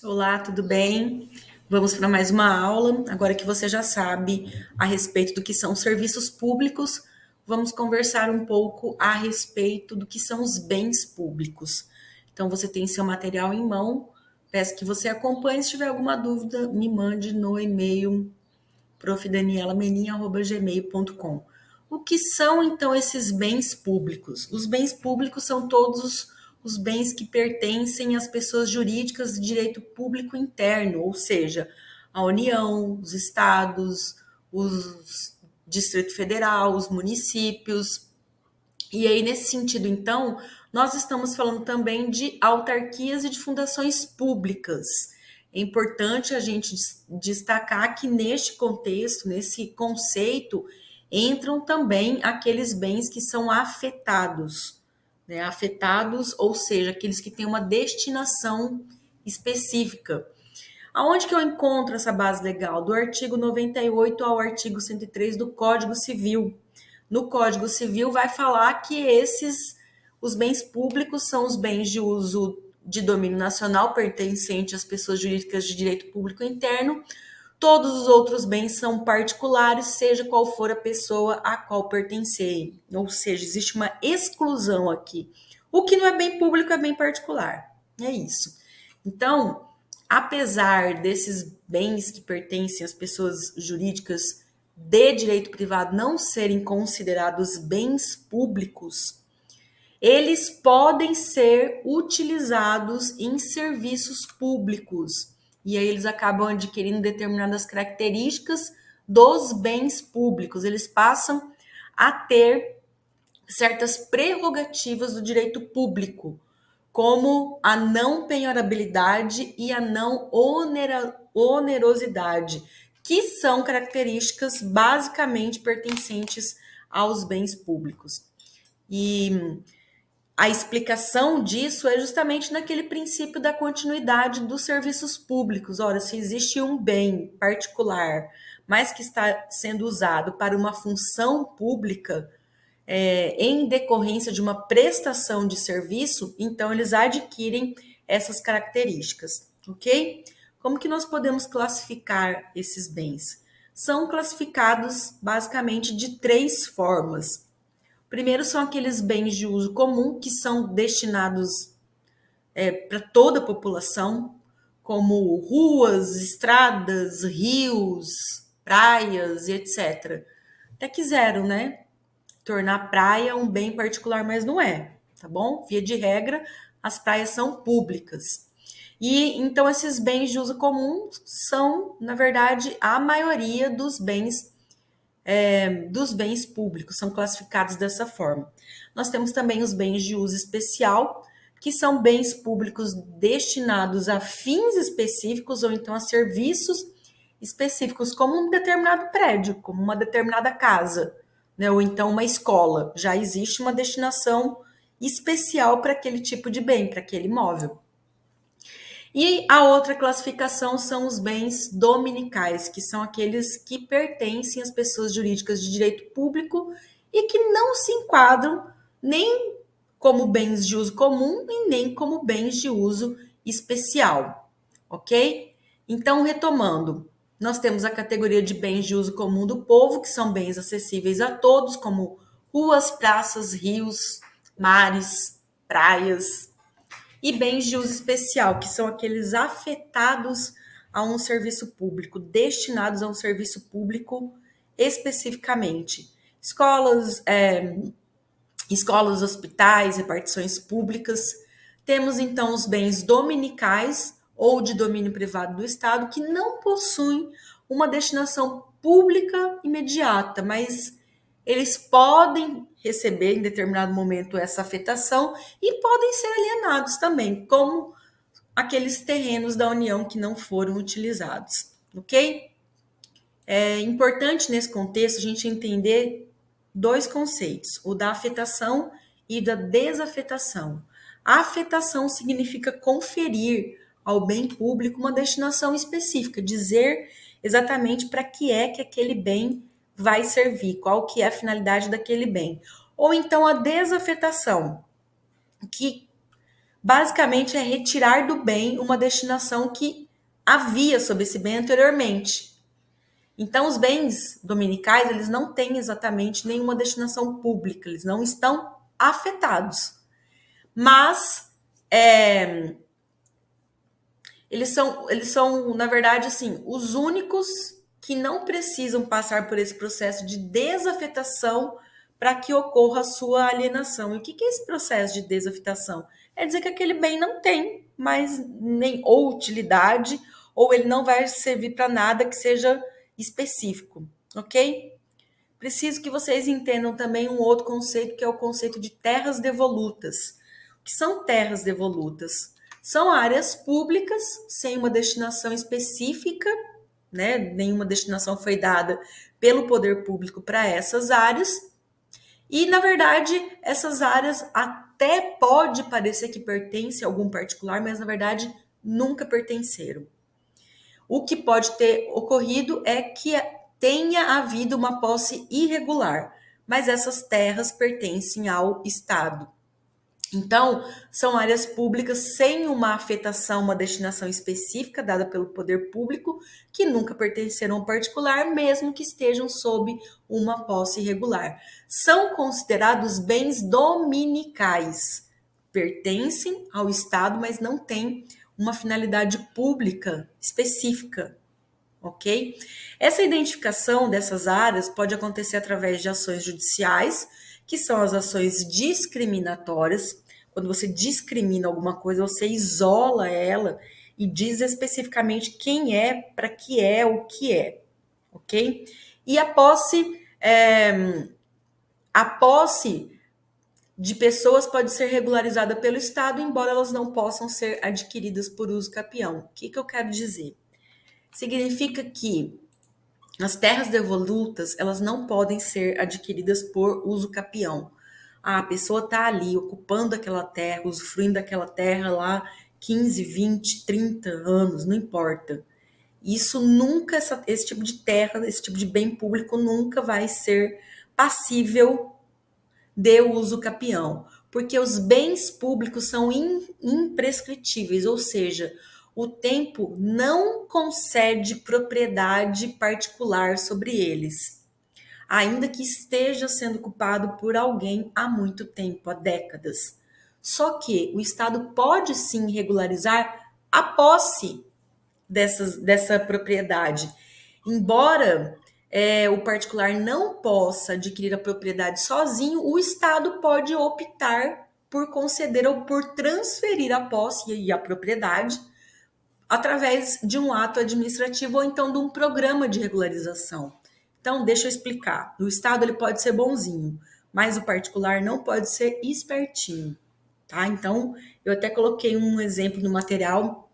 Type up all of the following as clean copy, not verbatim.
Olá, tudo bem? Vamos para mais uma aula. Agora que você já sabe a respeito do que são serviços públicos, vamos conversar um pouco a respeito do que são os bens públicos. Então, você tem seu material em mão. Peço que você acompanhe. Se tiver alguma dúvida, me mande no e-mail profdanielamenin@gmail.com. O que são então esses bens públicos? Os bens públicos são todos os bens que pertencem às pessoas jurídicas de direito público interno, ou seja, a União, os estados, os Distrito Federal, os municípios. E aí, nesse sentido, então, nós estamos falando também de autarquias e de fundações públicas. É importante a gente destacar que neste contexto, nesse conceito, entram também aqueles bens que são afetados, né? Afetados, ou seja, aqueles que têm uma destinação específica. Aonde que eu encontro essa base legal? Do artigo 98 ao artigo 103 do Código Civil. No Código Civil vai falar que os bens públicos são os bens de uso de domínio nacional pertencente às pessoas jurídicas de direito público interno. Todos os outros bens são particulares, seja qual for a pessoa a qual pertencerem. Ou seja, existe uma exclusão aqui. O que não é bem público é bem particular. É isso. Então, apesar desses bens que pertencem às pessoas jurídicas de direito privado não serem considerados bens públicos, eles podem ser utilizados em serviços públicos. E aí eles acabam adquirindo determinadas características dos bens públicos. Eles passam a ter certas prerrogativas do direito público, como a não penhorabilidade e a não onerosidade, que são características basicamente pertencentes aos bens públicos. E a explicação disso é justamente naquele princípio da continuidade dos serviços públicos. Ora, se existe um bem particular, mas que está sendo usado para uma função pública, em decorrência de uma prestação de serviço, então eles adquirem essas características, ok? Como que nós podemos classificar esses bens? São classificados basicamente de três formas. Primeiro são aqueles bens de uso comum que são destinados para toda a população, como ruas, estradas, rios, praias e etc. Até quiseram, né? Tornar praia um bem particular, mas não é, tá bom? Via de regra, as praias são públicas. E então esses bens de uso comum são, na verdade, a maioria dos bens públicos, são classificados dessa forma. Nós temos também os bens de uso especial, que são bens públicos destinados a fins específicos ou então a serviços específicos, como um determinado prédio, como uma determinada casa, né? Ou então uma escola. Já existe uma destinação especial para aquele tipo de bem, para aquele imóvel. E a outra classificação são os bens dominicais, que são aqueles que pertencem às pessoas jurídicas de direito público e que não se enquadram nem como bens de uso comum e nem como bens de uso especial, ok? Então, retomando, nós temos a categoria de bens de uso comum do povo, que são bens acessíveis a todos, como ruas, praças, rios, mares, praias, e bens de uso especial, que são aqueles afetados a um serviço público, destinados a um serviço público especificamente. Escolas, hospitais, repartições públicas. Temos então os bens dominicais ou de domínio privado do Estado, que não possuem uma destinação pública imediata, mas eles podem receber em determinado momento essa afetação e podem ser alienados também, como aqueles terrenos da União que não foram utilizados, ok? É importante nesse contexto a gente entender dois conceitos, o da afetação e da desafetação. A afetação significa conferir ao bem público uma destinação específica, dizer exatamente para que é que aquele bem vai servir, qual que é a finalidade daquele bem. Ou então a desafetação, que basicamente é retirar do bem uma destinação que havia sobre esse bem anteriormente. Então, os bens dominicais, eles não têm exatamente nenhuma destinação pública, eles não estão afetados. Mas eles são, na verdade, assim, os únicos que não precisam passar por esse processo de desafetação para que ocorra a sua alienação. E o que é esse processo de desafetação? É dizer que aquele bem não tem mais nem ou utilidade, ou ele não vai servir para nada que seja específico, ok? Preciso que vocês entendam também um outro conceito, que é o conceito de terras devolutas. O que são terras devolutas? São áreas públicas sem uma destinação específica, né? Nenhuma destinação foi dada pelo poder público para essas áreas. E, na verdade, essas áreas até pode parecer que pertencem a algum particular, mas, na verdade, nunca pertenceram. O que pode ter ocorrido é que tenha havido uma posse irregular, mas essas terras pertencem ao Estado. Então, são áreas públicas sem uma afetação, uma destinação específica dada pelo poder público, que nunca pertenceram ao particular, mesmo que estejam sob uma posse irregular. São considerados bens dominicais, pertencem ao Estado, mas não têm uma finalidade pública específica, ok? Essa identificação dessas áreas pode acontecer através de ações judiciais, que são as ações discriminatórias. Quando você discrimina alguma coisa, você isola ela e diz especificamente quem é, para que é, o que é, ok? E a posse de pessoas pode ser regularizada pelo Estado, embora elas não possam ser adquiridas por uso capião. O que eu quero dizer? Significa que as terras devolutas, elas não podem ser adquiridas por uso capião. A pessoa está ali ocupando aquela terra, usufruindo daquela terra lá 15, 20, 30 anos, não importa. Isso nunca, esse tipo de terra, esse tipo de bem público nunca vai ser passível de uso capião, porque os bens públicos são imprescritíveis, ou seja, o tempo não concede propriedade particular sobre eles, ainda que esteja sendo ocupado por alguém há muito tempo, há décadas. Só que o Estado pode sim regularizar a posse dessa propriedade, embora o particular não possa adquirir a propriedade sozinho, o Estado pode optar por conceder ou por transferir a posse e a propriedade através de um ato administrativo ou então de um programa de regularização. Então, deixa eu explicar. O Estado ele pode ser bonzinho, mas o particular não pode ser espertinho, tá? Então, eu até coloquei um exemplo no material,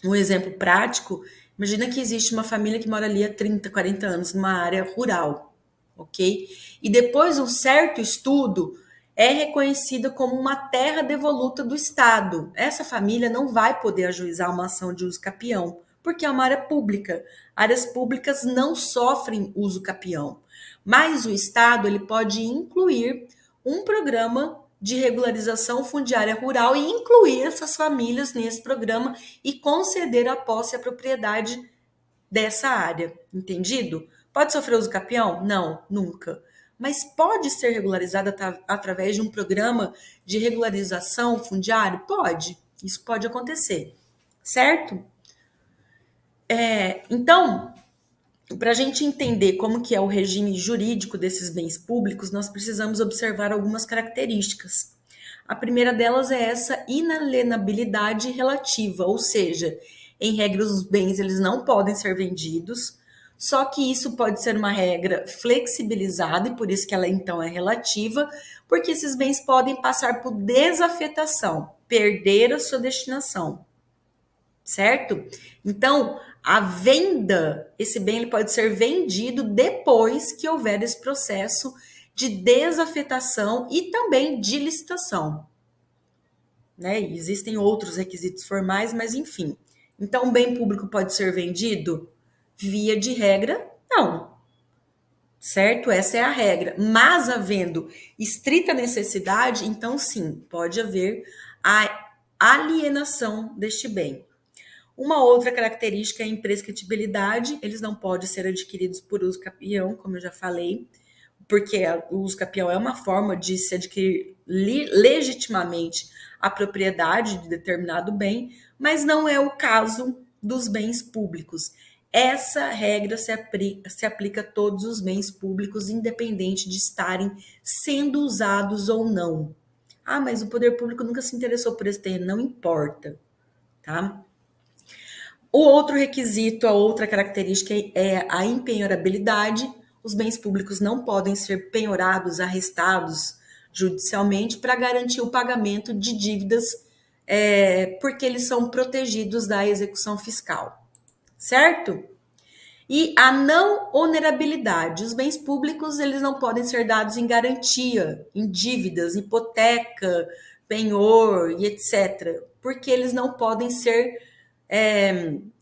um exemplo prático. Imagina que existe uma família que mora ali há 30, 40 anos numa área rural, ok? E depois um certo estudo é reconhecida como uma terra devoluta do Estado. Essa família não vai poder ajuizar uma ação de uso capião, porque é uma área pública. Áreas públicas não sofrem uso capião. Mas o Estado ele pode incluir um programa de regularização fundiária rural e incluir essas famílias nesse programa e conceder a posse e a propriedade dessa área. Entendido? Pode sofrer uso capião? Não, nunca. Mas pode ser regularizada através de um programa de regularização fundiário? Pode. Isso pode acontecer. Certo? Então, para a gente entender como que é o regime jurídico desses bens públicos, nós precisamos observar algumas características. A primeira delas é essa inalienabilidade relativa, ou seja, em regra os bens eles não podem ser vendidos, só que isso pode ser uma regra flexibilizada e por isso que ela então é relativa, porque esses bens podem passar por desafetação, perder a sua destinação, certo? Então, a venda, esse bem ele pode ser vendido depois que houver esse processo de desafetação e também de licitação, né? E existem outros requisitos formais, mas enfim. Então, o bem público pode ser vendido? Via de regra, não. Certo? Essa é a regra. Mas havendo estrita necessidade, então sim, pode haver a alienação deste bem. Uma outra característica é a imprescritibilidade, eles não podem ser adquiridos por uso capião, como eu já falei, porque o uso capião é uma forma de se adquirir legitimamente a propriedade de determinado bem, mas não é o caso dos bens públicos. Essa regra se aplica a todos os bens públicos, independente de estarem sendo usados ou não. Ah, mas o poder público nunca se interessou por esse terreno, não importa, tá? O outro requisito, a outra característica é a impenhorabilidade. Os bens públicos não podem ser penhorados, arrestados judicialmente para garantir o pagamento de dívidas, porque eles são protegidos da execução fiscal, certo? E a não onerabilidade. Os bens públicos eles não podem ser dados em garantia, em dívidas, hipoteca, penhor e etc., porque eles não podem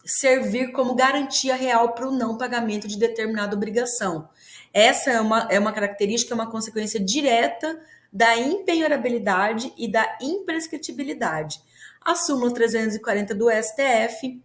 servir como garantia real para o não pagamento de determinada obrigação. Essa é uma característica, é uma consequência direta da impenhorabilidade e da imprescritibilidade. A súmula 340 do STF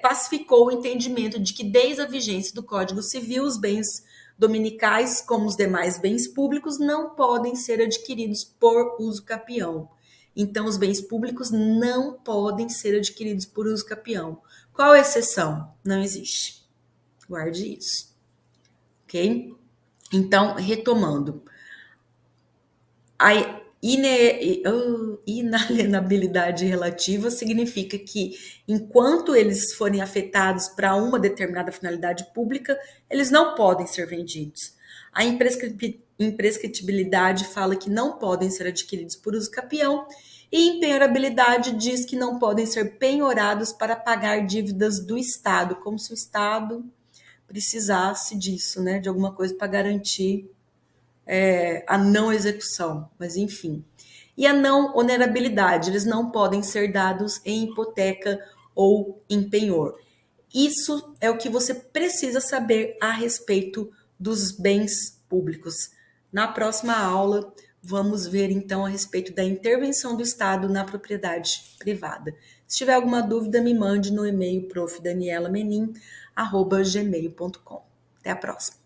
pacificou o entendimento de que, desde a vigência do Código Civil, os bens dominicais, como os demais bens públicos, não podem ser adquiridos por uso capião. Então, os bens públicos não podem ser adquiridos por uso capião. Qual a exceção? Não existe. Guarde isso. Ok? Então, retomando. A inalienabilidade relativa significa que, enquanto eles forem afetados para uma determinada finalidade pública, eles não podem ser vendidos. A imprescritibilidade fala que não podem ser adquiridos por uso capião, e impenhorabilidade diz que não podem ser penhorados para pagar dívidas do Estado, como se o Estado precisasse disso, né, de alguma coisa para garantir a não execução, mas enfim. E a não onerabilidade, eles não podem ser dados em hipoteca ou em penhor. Isso é o que você precisa saber a respeito dos bens públicos. Na próxima aula, vamos ver então a respeito da intervenção do Estado na propriedade privada. Se tiver alguma dúvida, me mande no e-mail profdanielamenim@gmail.com. Até a próxima.